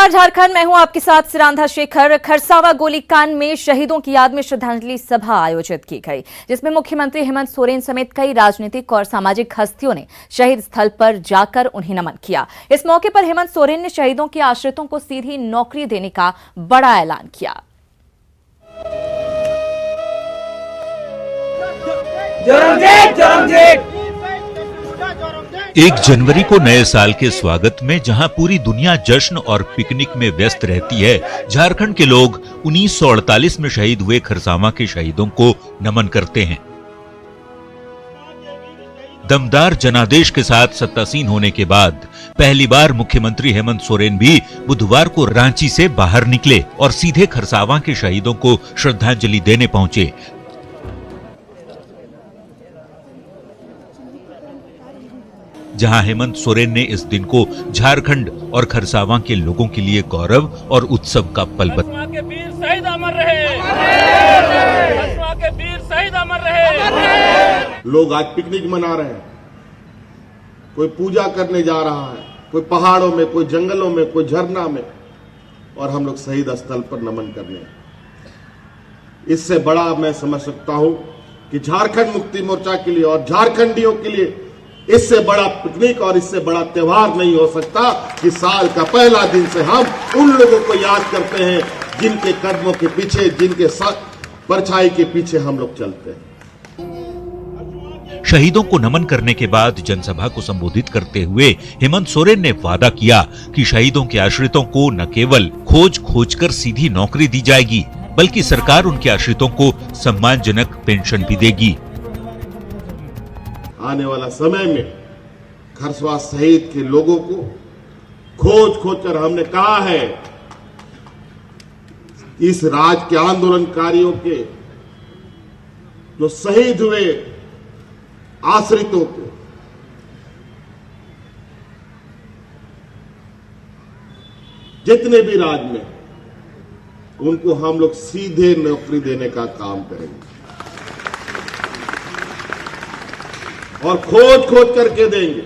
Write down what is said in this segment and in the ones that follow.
नमस्कार झारखंड, मैं हूं आपके साथ सिरांधा शेखर। खरसावा गोलीकांड में शहीदों की याद में श्रद्धांजलि सभा आयोजित की गई, जिसमें मुख्यमंत्री हेमंत सोरेन समेत कई राजनीतिक और सामाजिक हस्तियों ने शहीद स्थल पर जाकर उन्हें नमन किया। इस मौके पर हेमंत सोरेन ने शहीदों के आश्रितों को सीधी नौकरी देने का बड़ा ऐलान किया। 1 जनवरी को नए साल के स्वागत में जहां पूरी दुनिया जश्न और पिकनिक में व्यस्त रहती है, झारखंड के लोग 1948 में शहीद हुए खरसावा के शहीदों को नमन करते हैं। दमदार जनादेश के साथ सत्तासीन होने के बाद पहली बार मुख्यमंत्री हेमंत सोरेन भी बुधवार को रांची से बाहर निकले और सीधे खरसावा के शहीदों को श्रद्धांजलि देने पहुंचे। जहां हेमंत सोरेन ने इस दिन को झारखंड और खरसावा के लोगों के लिए गौरव और उत्सव का पल बताया। के वीर शहीद अमर रहे, के वीर शहीद अमर रहे। लोग आज पिकनिक मना रहे हैं, कोई पूजा करने जा रहा है, कोई पहाड़ों में, कोई जंगलों में, कोई झरना में, और हम लोग शहीद स्थल पर नमन करने। इससे बड़ा मैं समझ सकता हूं कि झारखंड मुक्ति मोर्चा के लिए और झारखंडियों के लिए इससे बड़ा पिकनिक और इससे बड़ा त्योहार नहीं हो सकता कि साल का पहला दिन से हम उन लोगों को याद करते हैं जिनके कदमों के पीछे, जिनके परछाई के पीछे हम लोग चलते हैं। शहीदों को नमन करने के बाद जनसभा को संबोधित करते हुए हेमंत सोरेन ने वादा किया कि शहीदों के आश्रितों को न केवल खोज कर सीधी नौकरी दी जाएगी, बल्कि सरकार उनके आश्रितों को सम्मानजनक पेंशन भी देगी। आने वाला समय में खरसावा शहीद के लोगों को खोज कर हमने कहा है, इस राज के आंदोलनकारियों के जो शहीद हुए आश्रितों को जितने भी राज में, उनको हम लोग सीधे नौकरी देने का काम करेंगे और खोज करके देंगे।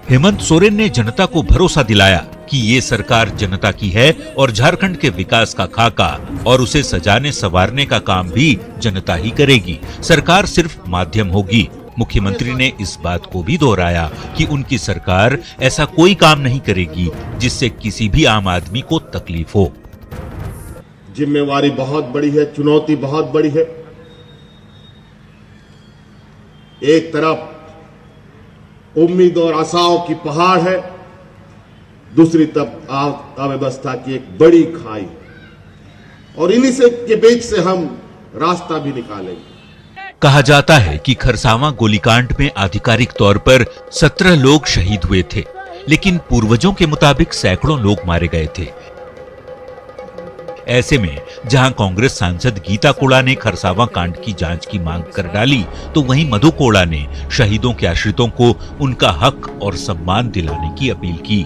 हेमंत सोरेन ने जनता को भरोसा दिलाया कि ये सरकार जनता की है और झारखंड के विकास का खाका और उसे सजाने संवारने का काम भी जनता ही करेगी, सरकार सिर्फ माध्यम होगी। मुख्यमंत्री ने इस बात को भी दोहराया कि उनकी सरकार ऐसा कोई काम नहीं करेगी जिससे किसी भी आम आदमी को तकलीफ हो। जिम्मेवारी बहुत बड़ी है, चुनौती बहुत बड़ी है। एक तरफ उम्मीद और आशाओं की पहाड़ है, दूसरी तरफ अव्यवस्था की एक बड़ी खाई, और इन्हीं से के बीच से हम रास्ता भी निकालेंगे। कहा जाता है कि खरसावा गोलीकांड में आधिकारिक तौर पर 17 लोग शहीद हुए थे, लेकिन पूर्वजों के मुताबिक सैकड़ों लोग मारे गए थे। ऐसे में जहां कांग्रेस सांसद गीता कोड़ा ने खरसावा कांड की जांच की मांग कर डाली, तो वहीं मधु कोड़ा ने शहीदों के आश्रितों को उनका हक और सम्मान दिलाने की अपील की।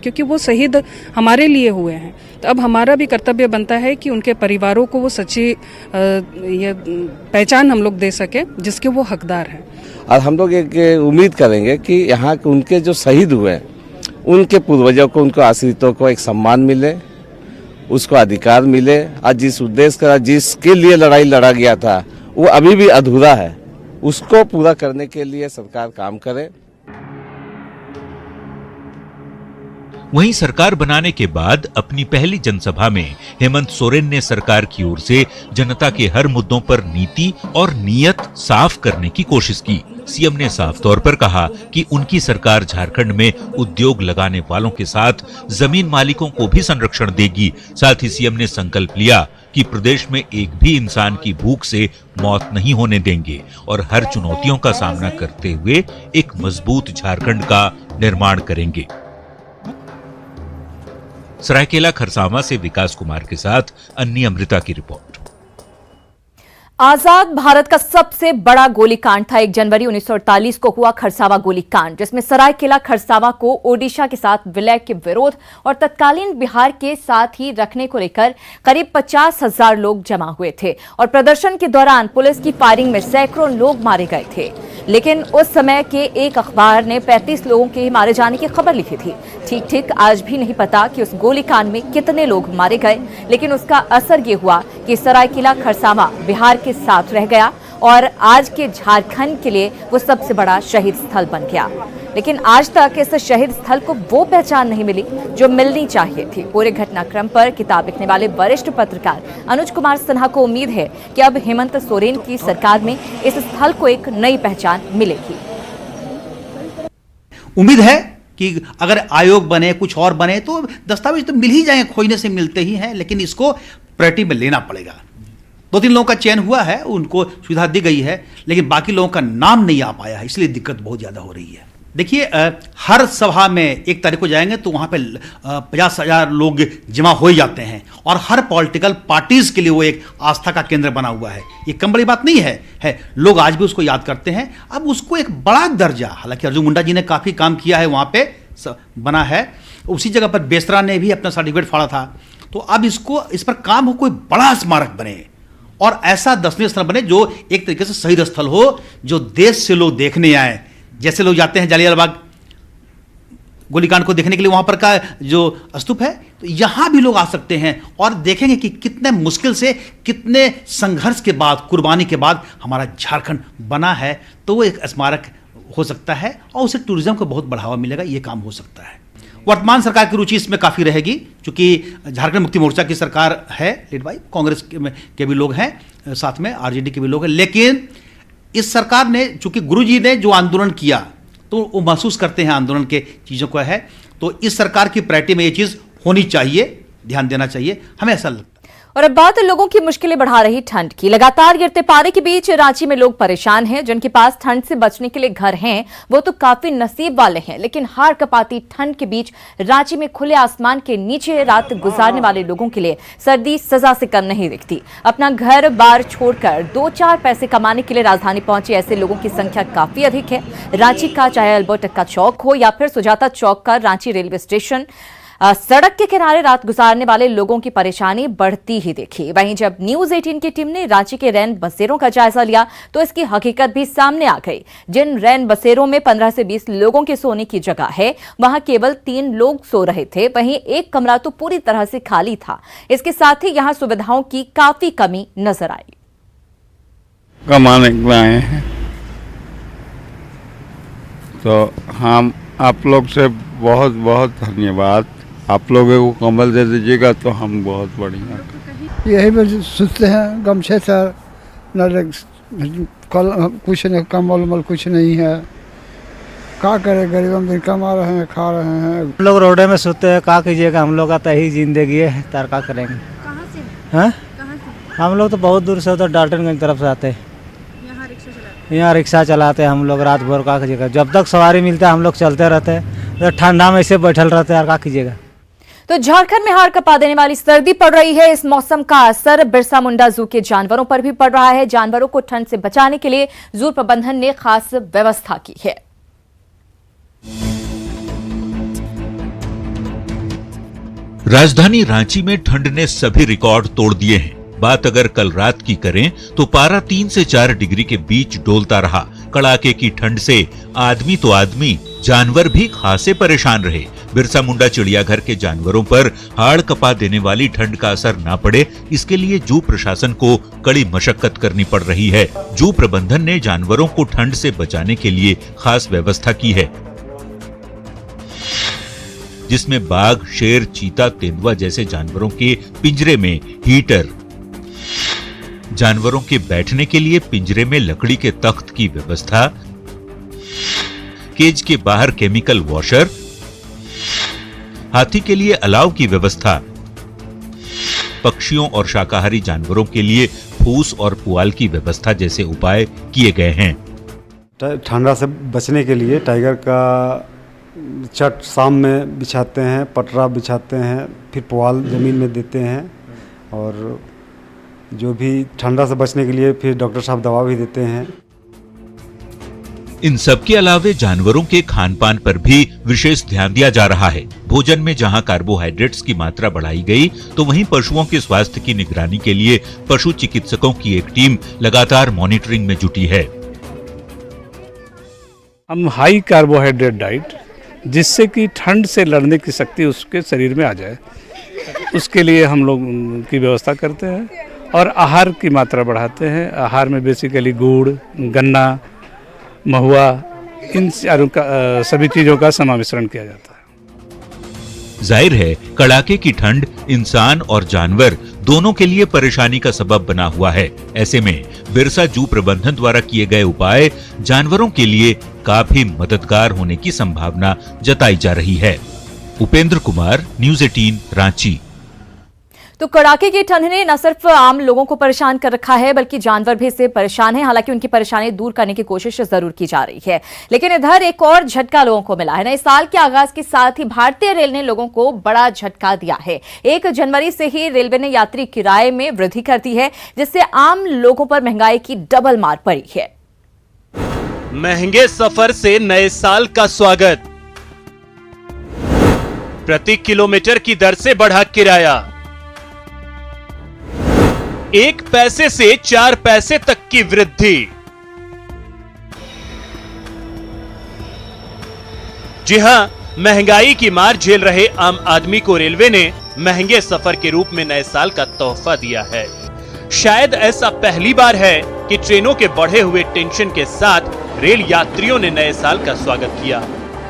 क्योंकि वो शहीद हमारे लिए हुए हैं, तो अब हमारा भी कर्तव्य बनता है कि उनके परिवारों को वो सच्ची ये पहचान हम लोग दे सके जिसके वो हकदार हैं। और हम लोग एक उम्मीद करेंगे कि यहाँ के उनके जो शहीद हुए हैं, उनके पूर्वजों को, उनको आश्रितों को एक सम्मान मिले, उसको अधिकार मिले, और जिस उद्देश्य का, जिसके लिए लड़ाई लड़ा गया था, वो अभी भी अधूरा है, उसको पूरा करने के लिए सरकार काम करे। वहीं सरकार बनाने के बाद अपनी पहली जनसभा में हेमंत सोरेन ने सरकार की ओर से जनता के हर मुद्दों पर नीति और नीयत साफ करने की कोशिश की। सीएम ने साफ तौर पर कहा कि उनकी सरकार झारखंड में उद्योग लगाने वालों के साथ जमीन मालिकों को भी संरक्षण देगी। साथ ही सीएम ने संकल्प लिया कि प्रदेश में एक भी इंसान की भूख से मौत नहीं होने देंगे और हर चुनौतियों का सामना करते हुए एक मजबूत झारखंड का निर्माण करेंगे। सरायकेला खरसावा से विकास कुमार के साथ अन्नी अमृता की रिपोर्ट। आजाद भारत का सबसे बड़ा गोलीकांड था 1 जनवरी 1948 को हुआ खरसावा गोलीकांड, जिसमें सरायकेला खरसावा को ओडिशा के साथ विलय के विरोध और तत्कालीन बिहार के साथ ही रखने को लेकर करीब 50,000 लोग जमा हुए थे और प्रदर्शन के दौरान पुलिस की फायरिंग में सैकड़ों लोग मारे गए थे। लेकिन उस समय के एक अखबार ने 35 लोगों के मारे जाने की खबर लिखी थी। ठीक आज भी नहीं पता कि उस गोलीकांड में कितने लोग मारे गए, लेकिन उसका असर ये हुआ कि सरायकेला खरसावा बिहार के साथ रह गया और आज के झारखंड के लिए वो सबसे बड़ा शहीद स्थल बन गया। लेकिन आज तक इस शहीद स्थल को वो पहचान नहीं मिली जो मिलनी चाहिए थी। पूरे घटनाक्रम पर किताब लिखने वाले वरिष्ठ पत्रकार अनुज कुमार सिन्हा को उम्मीद है कि अब हेमंत सोरेन की सरकार में इस स्थल को एक नई पहचान मिलेगी। उम्मीद है कि अगर आयोग बने, कुछ और बने, तो दस्तावेज तो मिल ही जाएंगे, खोजने से मिलते ही हैं, लेकिन इसको प्रायोरिटी में लेना पड़ेगा। 2-3 लोगों का चयन हुआ है, उनको सुविधा दी गई है, लेकिन बाकी लोगों का नाम नहीं आ पाया है, इसलिए दिक्कत बहुत ज़्यादा हो रही है। देखिए, हर सभा में 1 तारीख को जाएंगे तो वहाँ पे 50,000 लोग जमा हो ही जाते हैं और हर पॉलिटिकल पार्टीज के लिए वो एक आस्था का केंद्र बना हुआ है। ये कम बड़ी बात नहीं है, लोग आज भी उसको याद करते हैं। अब उसको एक बड़ा दर्जा, हालांकि अर्जुन मुंडा जी ने काफ़ी काम किया है, वहाँ पे बना है। उसी जगह पर बेसरा ने भी अपना सर्टिफिकेट फाड़ा था। तो अब इस पर काम हो, कोई बड़ा स्मारक बने और ऐसा दर्शनीय स्थल बने जो एक तरीके से शहीद स्थल हो, जो देश से लोग देखने आए। जैसे लोग जाते हैं जालियांवाला बाग गोलीकांड को देखने के लिए, वहां पर का जो स्तूप है, तो यहां भी लोग आ सकते हैं और देखेंगे कि कितने मुश्किल से, कितने संघर्ष के बाद, कुर्बानी के बाद हमारा झारखंड बना है। तो वो एक स्मारक हो सकता है और उससे टूरिज्म को बहुत बढ़ावा मिलेगा, ये काम हो सकता है। वर्तमान सरकार की रुचि इसमें काफ़ी रहेगी, क्योंकि झारखंड मुक्ति मोर्चा की सरकार है, लीड बाई कांग्रेस के भी लोग हैं, साथ में आरजेडी के भी लोग हैं। लेकिन इस सरकार ने, चूंकि गुरुजी ने जो आंदोलन किया, तो वो महसूस करते हैं आंदोलन के चीज़ों को है, तो इस सरकार की प्रायोरिटी में ये चीज़ होनी चाहिए, ध्यान देना चाहिए, हमें ऐसा लगता है। और अब बात लोगों की मुश्किलें बढ़ा रही ठंड की। लगातार गिरते पारे के बीच रांची में लोग परेशान हैं। जिनके पास ठंड से बचने के लिए घर हैं, वो तो काफी नसीब वाले हैं, लेकिन हाड़ कपाती ठंड के बीच रांची में खुले आसमान के नीचे रात गुजारने वाले लोगों के लिए सर्दी सजा से कम नहीं दिखती। अपना घर बार छोड़कर 2-4 पैसे कमाने के लिए राजधानी पहुंचे ऐसे लोगों की संख्या काफी अधिक है। रांची का चाहे अल्बर्ट एक्का चौक हो या फिर सुजाता चौक का रांची रेलवे स्टेशन, सड़क के किनारे रात गुजारने वाले लोगों की परेशानी बढ़ती ही देखी। वहीं जब न्यूज 18 की टीम ने रांची के रैन बसेरों का जायजा लिया तो इसकी हकीकत भी सामने आ गई। जिन रैन बसेरों में 15 से 20 लोगों के सोने की जगह है, वहां केवल 3 लोग सो रहे थे। वहीं एक कमरा तो पूरी तरह से खाली था। इसके साथ ही यहां सुविधाओं की काफी कमी नजर आई। कमाने के लिए आए हैं तो हम आप लोग से बहुत बहुत धन्यवाद। आप लोग को कंबल दे दीजिएगा तो हम बहुत बढ़िया। यही में सोचते हैं, गमछे से न कुछ नहीं, कम्बल उम्बल कुछ नहीं है, क्या करें, गरीबों दिन कमा रहे हैं, खा रहे हैं। हम लोग रोडे में सोते हैं, क्या कीजिएगा, हम लोग का तो यही जिंदगी है, तार क्या करेंगे। कहाँ से? हैं? हम लोग तो बहुत दूर से उधर डाल्टनगंज तरफ से आते हैं, यहाँ रिक्शा चलाते हैं हम लोग। रात भर क्या कीजिएगा, जब तक सवारी मिलता है हम लोग चलते रहते हैं, तो ठंडा में ऐसे बैठल रहते हैं, क्या कीजिएगा। तो झारखंड में हाड़ कपा देने वाली सर्दी पड़ रही है। इस मौसम का असर बिरसा मुंडा जू के जानवरों पर भी पड़ रहा है। जानवरों को ठंड से बचाने के लिए जू प्रबंधन ने खास व्यवस्था की है। राजधानी रांची में ठंड ने सभी रिकॉर्ड तोड़ दिए हैं। बात अगर कल रात की करें तो पारा 3 से 4 डिग्री के बीच डोलता रहा। कड़ाके की ठंड से आदमी तो आदमी, जानवर भी खासे परेशान रहे। बिरसा मुंडा चिड़ियाघर के जानवरों पर हाड़ कपा देने वाली ठंड का असर ना पड़े, इसके लिए जू प्रशासन को कड़ी मशक्कत करनी पड़ रही है। जू प्रबंधन ने जानवरों को ठंड से बचाने के लिए खास व्यवस्था की है, जिसमें बाघ, शेर, चीता, तेंदुआ जैसे जानवरों के पिंजरे में हीटर, जानवरों के बैठने के लिए पिंजरे में लकड़ी के तख्त की व्यवस्था, केज के बाहर केमिकल वॉशर, हाथी के लिए अलाव की व्यवस्था, पक्षियों और शाकाहारी जानवरों के लिए फूस और पुआल की व्यवस्था जैसे उपाय किए गए हैं। ठंडा से बचने के लिए टाइगर का चट शाम में बिछाते हैं, पटरा बिछाते हैं, फिर पुआल जमीन में देते हैं और जो भी ठंडा से बचने के लिए फिर डॉक्टर साहब दवा भी देते हैं। इन सब के अलावे जानवरों के खान पान पर भी विशेष ध्यान दिया जा रहा है। भोजन में जहां कार्बोहाइड्रेट्स की मात्रा बढ़ाई गई, तो वहीं पशुओं के स्वास्थ्य की निगरानी के लिए पशु चिकित्सकों की एक टीम लगातार मॉनिटरिंग में जुटी है। हम हाई कार्बोहाइड्रेट डाइट, जिससे कि ठंड से लड़ने की शक्ति उसके शरीर में आ जाए, उसके लिए हम लोग की व्यवस्था करते हैं और आहार की मात्रा बढ़ाते हैं। आहार में बेसिकली गुड़, गन्ना, महुआ, इन सभी चीजों का समावेशन किया जाता है। जाहिर है, कड़ाके की ठंड इंसान और जानवर दोनों के लिए परेशानी का सबब बना हुआ है। ऐसे में बिरसा जू प्रबंधन द्वारा किए गए उपाय जानवरों के लिए काफी मददगार होने की संभावना जताई जा रही है। उपेंद्र कुमार, न्यूज़ 18, रांची। तो कड़ाके की ठंड ने न सिर्फ आम लोगों को परेशान कर रखा है, बल्कि जानवर भी इससे परेशान हैं। हालांकि उनकी परेशानी दूर करने की कोशिश जरूर की जा रही है, लेकिन इधर एक और झटका लोगों को मिला है। नए साल के आगाज के साथ ही भारतीय रेल ने लोगों को बड़ा झटका दिया है। 1 जनवरी से ही रेलवे ने यात्री किराए में वृद्धि कर दी है, जिससे आम लोगों पर महंगाई की डबल मार पड़ी है। महंगे सफर से नए साल का स्वागत, प्रति किलोमीटर की दर से बढ़ा किराया, 1 पैसे से 4 पैसे तक की वृद्धि। जी हां, महंगाई की मार झेल रहे आम आदमी को रेलवे ने महंगे सफर के रूप में नए साल का तोहफा दिया है। शायद ऐसा पहली बार है कि ट्रेनों के बढ़े हुए टेंशन के साथ रेल यात्रियों ने नए साल का स्वागत किया।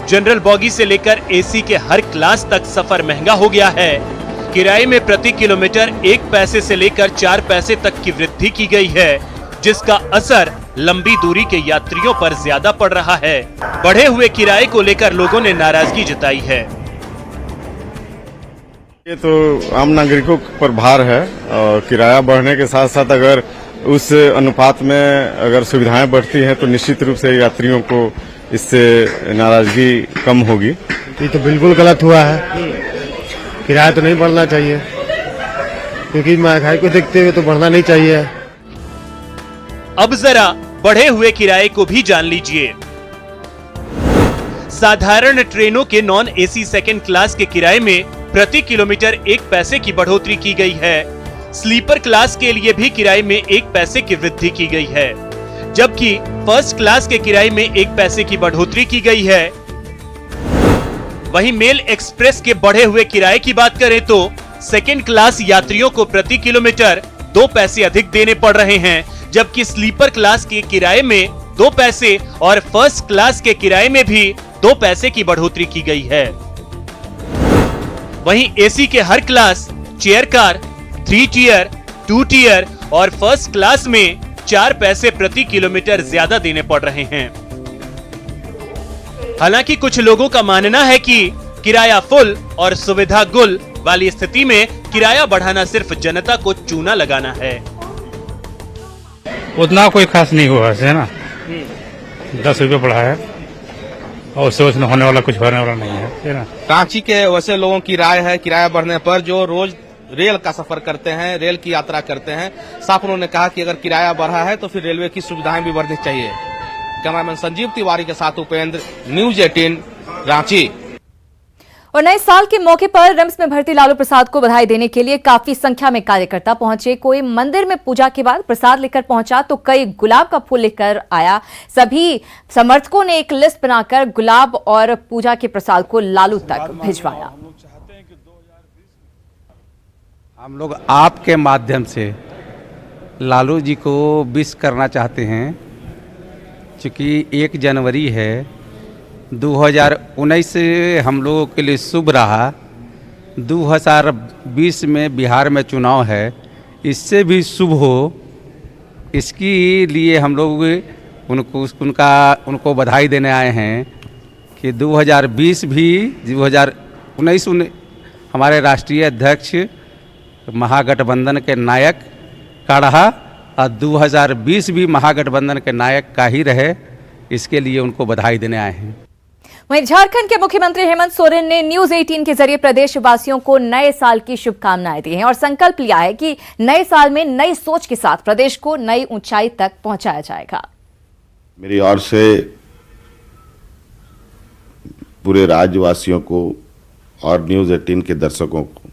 जनरल बॉगी से लेकर एसी के हर क्लास तक सफर महंगा हो गया है। किराए में प्रति किलोमीटर 1 पैसे से लेकर 4 पैसे तक की वृद्धि की गई है, जिसका असर लंबी दूरी के यात्रियों पर ज्यादा पड़ रहा है। बढ़े हुए किराए को लेकर लोगों ने नाराजगी जताई है। ये तो आम नागरिकों पर भार है और किराया बढ़ने के साथ साथ अगर उस अनुपात में अगर सुविधाएं बढ़ती हैं तो निश्चित रूप से यात्रियों को इससे नाराजगी कम होगी। ये तो बिल्कुल गलत हुआ है, किराया तो नहीं बढ़ना चाहिए, क्योंकि महंगाई को देखते हुए तो बढ़ना नहीं चाहिए। अब जरा बढ़े हुए किराए को भी जान लीजिए। साधारण ट्रेनों के नॉन एसी सेकंड क्लास के किराए में प्रति किलोमीटर 1 पैसे की बढ़ोतरी की गई है। स्लीपर क्लास के लिए भी किराए में 1 पैसे की वृद्धि की गई है, जबकि फर्स्ट क्लास के किराए में 1 पैसे की बढ़ोतरी की गई है। वहीं मेल एक्सप्रेस के बढ़े हुए किराए की बात करें तो सेकंड क्लास यात्रियों को प्रति किलोमीटर 2 पैसे अधिक देने पड़ रहे हैं, जबकि स्लीपर क्लास के किराए में 2 पैसे और फर्स्ट क्लास के किराए में भी 2 पैसे की बढ़ोतरी की गई है। वहीं एसी के हर class, chair car, 3 tier, 2 tier और फर्स्ट क्लास में 4 पैसे प्रति किलोमीटर ज्यादा देने पड़ रहे हैं। हालांकि कुछ लोगों का मानना है कि किराया फुल और सुविधा गुल वाली स्थिति में किराया बढ़ाना सिर्फ जनता को चूना लगाना है। उतना कोई खास नहीं हुआ है ना, 10 रुपये बढ़ा है और उससे होने वाला कुछ होने वाला नहीं है ना। रांची के वैसे लोगों की राय है किराया बढ़ने पर जो रोज रेल का सफर करते हैं, रेल की यात्रा करते हैं, साफ उन्होंने कहा कि अगर किराया बढ़ा है तो फिर रेलवे की सुविधाएं भी बढ़नी चाहिए। कैमरामैन संजीव तिवारी के साथ उपेंद्र, न्यूज़ 18, रांची। और नए साल के मौके पर रिम्स में भर्ती लालू प्रसाद को बधाई देने के लिए काफी संख्या में कार्यकर्ता पहुंचे। कोई मंदिर में पूजा के बाद प्रसाद लेकर पहुंचा तो कई गुलाब का फूल लेकर आया। सभी समर्थकों ने एक लिस्ट बनाकर गुलाब और पूजा के प्रसाद को लालू तक भिजवाया। हम लोग आपके माध्यम से लालू जी को विश करना चाहते हैं, क्योंकि 1 जनवरी है, 2019 हम लोगों के लिए शुभ रहा, 2020 में बिहार में चुनाव है, इससे भी शुभ हो, इसके लिए हम लोग उनको बधाई देने आए हैं कि 2020 भी 2019 हमारे राष्ट्रीय अध्यक्ष महागठबंधन के नायक का रहा और 2020 भी महागठबंधन के नायक का ही रहे, इसके लिए उनको बधाई देने आए हैं। वहीं झारखंड के मुख्यमंत्री हेमंत सोरेन ने न्यूज 18 के जरिए प्रदेशवासियों को नए साल की शुभकामनाएं दी हैं और संकल्प लिया है कि नए साल में नई सोच के साथ प्रदेश को नई ऊंचाई तक पहुंचाया जाएगा। मेरी ओर से पूरे राज्यवासियों को और न्यूज 18 के दर्शकों को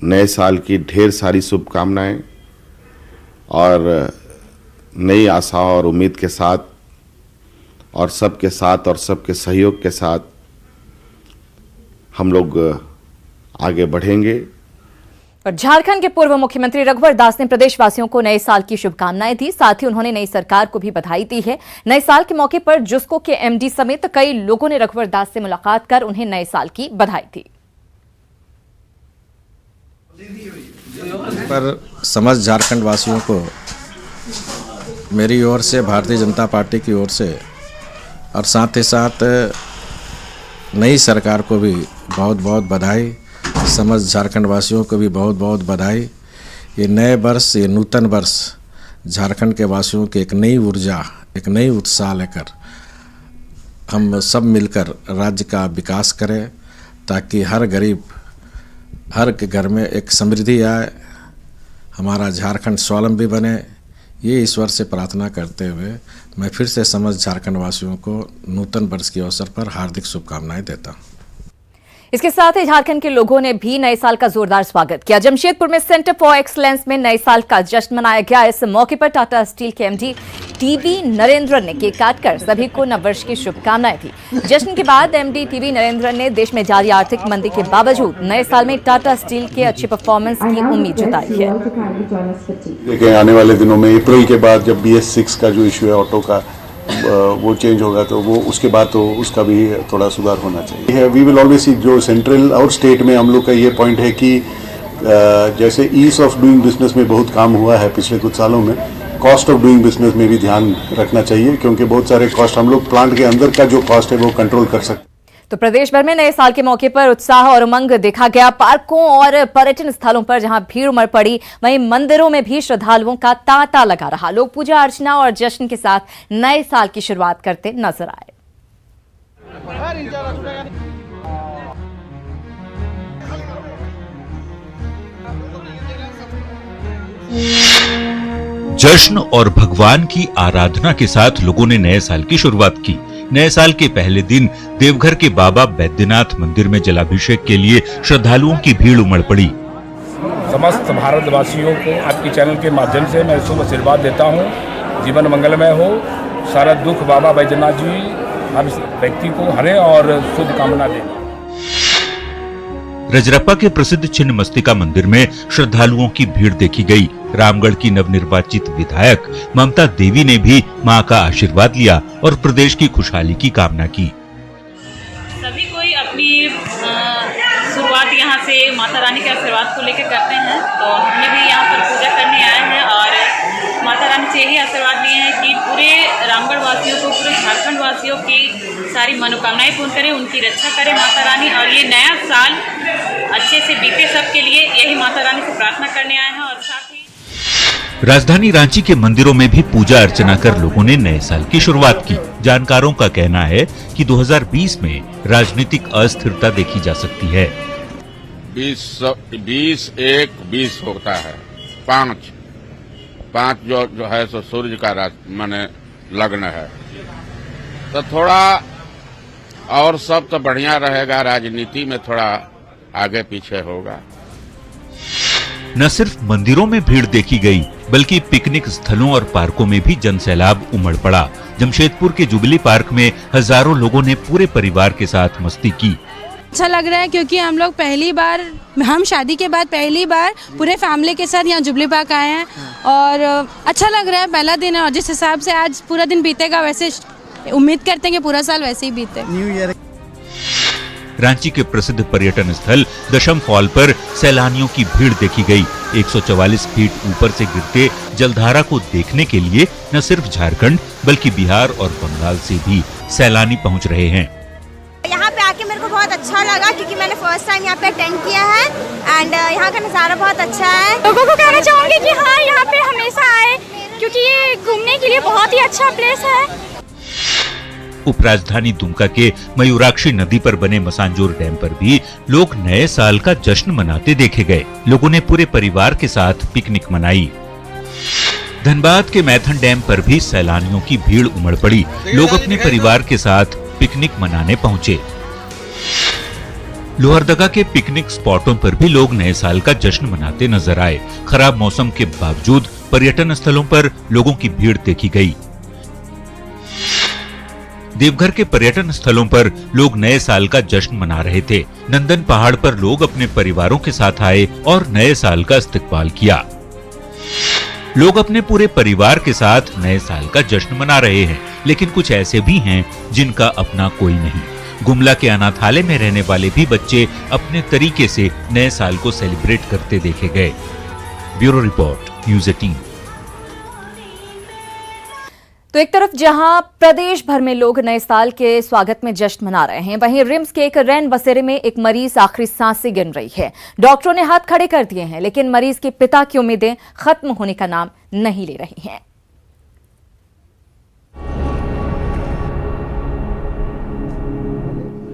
नए साल की ढेर सारी शुभकामनाएं और नई आशा और उम्मीद के साथ और सबके साथ और सबके सहयोग के साथ हम लोग आगे बढ़ेंगे। और झारखंड के पूर्व मुख्यमंत्री रघुवर दास ने प्रदेशवासियों को नए साल की शुभकामनाएं दी। साथ ही उन्होंने नई सरकार को भी बधाई दी है। नए साल के मौके पर जुस्को के एमडी समेत कई लोगों ने रघुवर दास से मुलाकात कर उन्हें नए साल की बधाई दी। पर समस्त झारखंड वासियों को मेरी ओर से, भारतीय जनता पार्टी की ओर से और साथ ही साथ नई सरकार को भी बहुत बहुत बधाई। समस्त झारखंड वासियों को भी बहुत बहुत बधाई। ये नए वर्ष, ये नूतन वर्ष झारखंड के वासियों की एक नई ऊर्जा, एक नई उत्साह लेकर हम सब मिलकर राज्य का विकास करें ताकि हर गरीब, हर के घर में एक समृद्धि आए, हमारा झारखंड स्वावलंबी बने। ये ईश्वर से प्रार्थना करते हुए मैं फिर से समस्त झारखंड वासियों को नूतन वर्ष के अवसर पर हार्दिक शुभकामनाएं देता हूँ। इसके साथ ही झारखंड के लोगों ने भी नए साल का जोरदार स्वागत किया। जमशेदपुर में सेंटर फॉर एक्सलेंस में नए साल का जश्न मनाया गया। इस मौके पर टाटा स्टील के एमडी टीवी नरेंद्रन ने केक काटकर सभी को नववर्ष की शुभकामनाएं दी। जश्न के बाद एमडी टीवी नरेंद्रन ने देश में जारी आर्थिक मंदी के बावजूद नए साल में टाटा स्टील के अच्छे परफॉर्मेंस की उम्मीद जताई है। देखिए, आने वाले दिनों में अप्रैल के बाद जब BS6 का जो इश्यू है ऑटो का, वो चेंज होगा तो वो उसके बाद तो उसका भी थोड़ा सुधार होना चाहिए। वी विल ऑलवेज सी, जो सेंट्रल और स्टेट में हम लोग का ये पॉइंट है कि जैसे ईज ऑफ डूइंग बिजनेस में बहुत काम हुआ है पिछले कुछ सालों में, कॉस्ट ऑफ डूइंग बिजनेस में भी ध्यान रखना चाहिए, क्योंकि बहुत सारे कॉस्ट हम लोग प्लांट के अंदर का जो कॉस्ट है वो कंट्रोल कर सकते हैं। तो प्रदेश भर में नए साल के मौके पर उत्साह और उमंग देखा गया। पार्कों और पर्यटन स्थलों पर जहां भीड़ उमड़ पड़ी, वहीं मंदिरों में भी श्रद्धालुओं का तांता लगा रहा। लोग पूजा अर्चना और जश्न के साथ नए साल की शुरुआत करते नजर आए। जश्न और भगवान की आराधना के साथ लोगों ने नए साल की शुरुआत की। नए साल के पहले दिन देवघर के बाबा बैद्यनाथ मंदिर में जलाभिषेक के लिए श्रद्धालुओं की भीड़ उमड़ पड़ी। समस्त भारतवासियों को आपके चैनल के माध्यम से मैं शुभ आशीर्वाद देता हूँ। जीवन मंगलमय हो, सारा दुख बाबा बैद्यनाथ जी हर व्यक्ति को हरे और शुभ कामना दें। रजरप्पा के प्रसिद्ध छिन्न मस्तिका मंदिर में श्रद्धालुओं की भीड़ देखी गई। रामगढ़ की नवनिर्वाचित विधायक ममता देवी ने भी मां का आशीर्वाद लिया और प्रदेश की खुशहाली की कामना की। सभी कोई अपनी शुरुआत यहाँ से माता रानी के आशीर्वाद को लेकर करते हैं, तो हमने भी यहाँ पर पूजा करने आए हैं और माता रानी से यही आशीर्वाद लिए हैं कि पूरे रामगढ़ वासियों को, पूरे झारखंड वासियों की सारी मनोकामनाएं पूर्ण करें, उनकी रक्षा करें माता रानी, और ये नया साल अच्छे से बीते सबके लिए, यही माता रानी से प्रार्थना करने आए हैं। और साथ ही राजधानी रांची के मंदिरों में भी पूजा अर्चना कर लोगों ने नए साल की शुरुआत की। जानकारों का कहना है कि 2020 में राजनीतिक अस्थिरता देखी जा सकती है। 20 होता है, 5 जो है सो सूर्य का माने लग्न है, तो थोड़ा और सब तो बढ़िया रहेगा, राजनीति में थोड़ा आगे पीछे होगा। न सिर्फ मंदिरों में भीड़ देखी गई, बल्कि पिकनिक स्थलों और पार्कों में भी जनसैलाब उमड़ पड़ा। जमशेदपुर के जुबली पार्क में हजारों लोगों ने पूरे परिवार के साथ मस्ती की। अच्छा लग रहा है क्योंकि हम लोग पहली बार, हम शादी के बाद पहली बार पूरे फैमिली के साथ यहाँ जुबली पार्क आए हैं और अच्छा लग रहा है। पहला दिन है और जिस हिसाब से आज पूरा दिन बीतेगा, वैसे उम्मीद करते हैं कि पूरा साल वैसे ही बीते। New year. रांची के प्रसिद्ध पर्यटन स्थल दशम फॉल पर सैलानियों की भीड़ देखी गई। 144 फीट ऊपर से गिरते जलधारा को देखने के लिए न सिर्फ झारखंड बल्कि बिहार और बंगाल से भी सैलानी पहुंच रहे हैं। यहाँ पे आके मेरे को बहुत अच्छा लगा क्योंकि मैंने फर्स्ट टाइम यहाँ पे अटेंड किया है एंड यहाँ का नज़ारा बहुत अच्छा है। लोगों को कहना चाहूँगी कि हाँ, यहाँ पे हमेशा आए क्योंकि ये घूमने के लिए बहुत ही अच्छा प्लेस है। उपराजधानी दुमका के मयूराक्षी नदी पर बने मसांजोर डैम पर भी लोग नए साल का जश्न मनाते देखे गए। लोगों ने पूरे परिवार के साथ पिकनिक मनाई। धनबाद के मैथन डैम पर भी सैलानियों की भीड़ उमड़ पड़ी। लोग अपने परिवार के साथ पिकनिक मनाने पहुंचे। लोहरदगा के पिकनिक स्पॉटों पर भी लोग नए साल का जश्न मनाते नजर आए। खराब मौसम के बावजूद पर्यटन स्थलों पर लोगों की भीड़ देखी गई। देवघर के पर्यटन स्थलों पर लोग नए साल का जश्न मना रहे थे। नंदन पहाड़ पर लोग अपने परिवारों के साथ आए और नए साल का इस्तकबाल किया। लोग अपने पूरे परिवार के साथ नए साल का जश्न मना रहे हैं, लेकिन कुछ ऐसे भी हैं जिनका अपना कोई नहीं। गुमला के अनाथालय में रहने वाले भी बच्चे अपने तरीके से नए साल को सेलिब्रेट करते देखे गए। Bureau report, news 18। तो एक तरफ जहां प्रदेश भर में लोग नए साल के स्वागत में जश्न मना रहे हैं, वहीं रिम्स के एक रैन बसेरे में एक मरीज आखिरी सांसें गिन रही है। डॉक्टरों ने हाथ खड़े कर दिए हैं, लेकिन मरीज के पिता की उम्मीदें खत्म होने का नाम नहीं ले रही हैं।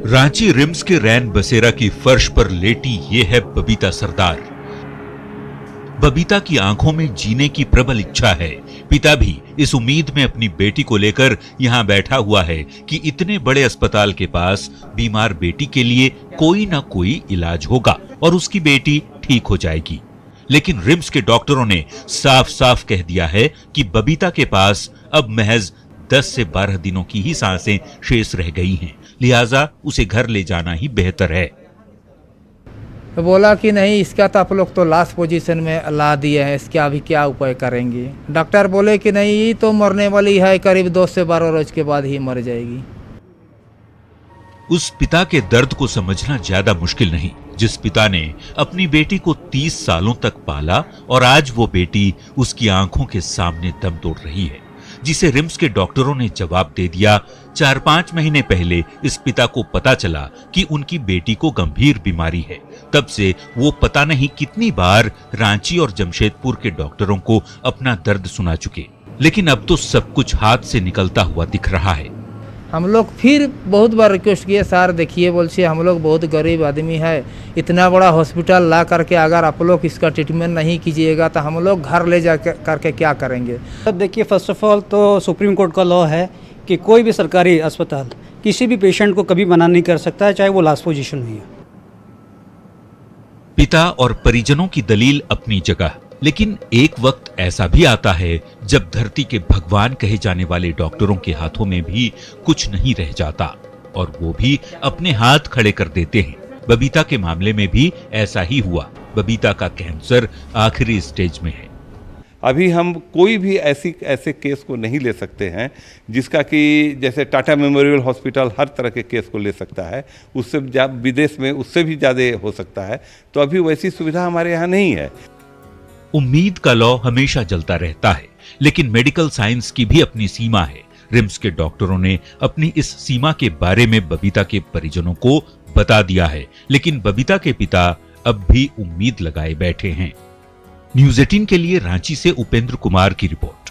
रांची रिम्स के रैन बसेरा की फर्श पर लेटी ये है बबीता सरदार। बबीता की आंखों में जीने की प्रबल इच्छा है। पिता भी इस उम्मीद में अपनी बेटी को लेकर यहां बैठा हुआ है कि इतने बड़े अस्पताल के पास बीमार बेटी के लिए कोई ना कोई इलाज होगा और उसकी बेटी ठीक हो जाएगी। लेकिन रिम्स के डॉक्टरों ने साफ साफ कह दिया है कि बबीता के पास अब महज 10 से 12 दिनों की ही सांसें शेष रह गई हैं, लिहाजा उसे घर ले जाना ही बेहतर है। तो बोला कि नहीं, इसका तो आप लोग तो लास्ट पोजीशन में ला दिए हैं, इसका अभी क्या उपाय करेंगे। डॉक्टर बोले कि नहीं, ये तो मरने वाली है, करीब 2 से 12 रोज के बाद ही मर जाएगी। उस पिता के दर्द को समझना ज्यादा मुश्किल नहीं, जिस पिता ने अपनी बेटी को 30 सालों तक पाला और आज वो बेटी उसकी आंखों के सामने दम तोड़ रही है, जिसे रिम्स के डॉक्टरों ने जवाब दे दिया। 4-5 महीने पहले इस पिता को पता चला कि उनकी बेटी को गंभीर बीमारी है। तब से वो पता नहीं कितनी बार रांची और जमशेदपुर के डॉक्टरों को अपना दर्द सुना चुके, लेकिन अब तो सब कुछ हाथ से निकलता हुआ दिख रहा है। हम लोग फिर बहुत बार रिक्वेस्ट किए, सर देखिए, बोलते हम लोग बहुत गरीब आदमी है, इतना बड़ा हॉस्पिटल ला करके अगर आप लोग इसका ट्रीटमेंट नहीं कीजिएगा तो हम लोग घर ले जा करके क्या करेंगे। देखिए, फर्स्ट ऑफ ऑल तो सुप्रीम कोर्ट का लॉ है कि कोई भी सरकारी अस्पताल किसी भी पेशेंट को कभी मना नहीं कर सकता है, चाहे वो लास्ट पोजीशन में है। पिता और परिजनों की दलील अपनी जगह, लेकिन एक वक्त ऐसा भी आता है जब धरती के भगवान कहे जाने वाले डॉक्टरों के हाथों में भी कुछ नहीं रह जाता और वो भी अपने हाथ खड़े कर देते हैं। बबीता के मामले में भी ऐसा ही हुआ। बबीता का कैंसर आखिरी स्टेज में है। अभी हम कोई भी ऐसे केस को नहीं ले सकते हैं जिसका कि जैसे टाटा मेमोरियल हॉस्पिटल हर तरह के केस को ले सकता है, उससे विदेश में उससे भी ज़्यादा हो सकता है, तो अभी वैसी सुविधा हमारे यहाँ नहीं है। उम्मीद का लौ हमेशा जलता रहता है, लेकिन मेडिकल साइंस की भी अपनी सीमा है। रिम्स के डॉक्टरों ने अपनी इस सीमा के बारे में बबीता के परिजनों को बता दिया है, लेकिन बबीता के पिता अब भी उम्मीद लगाए बैठे हैं। न्यूज़ 18 के लिए रांची से उपेंद्र कुमार की रिपोर्ट।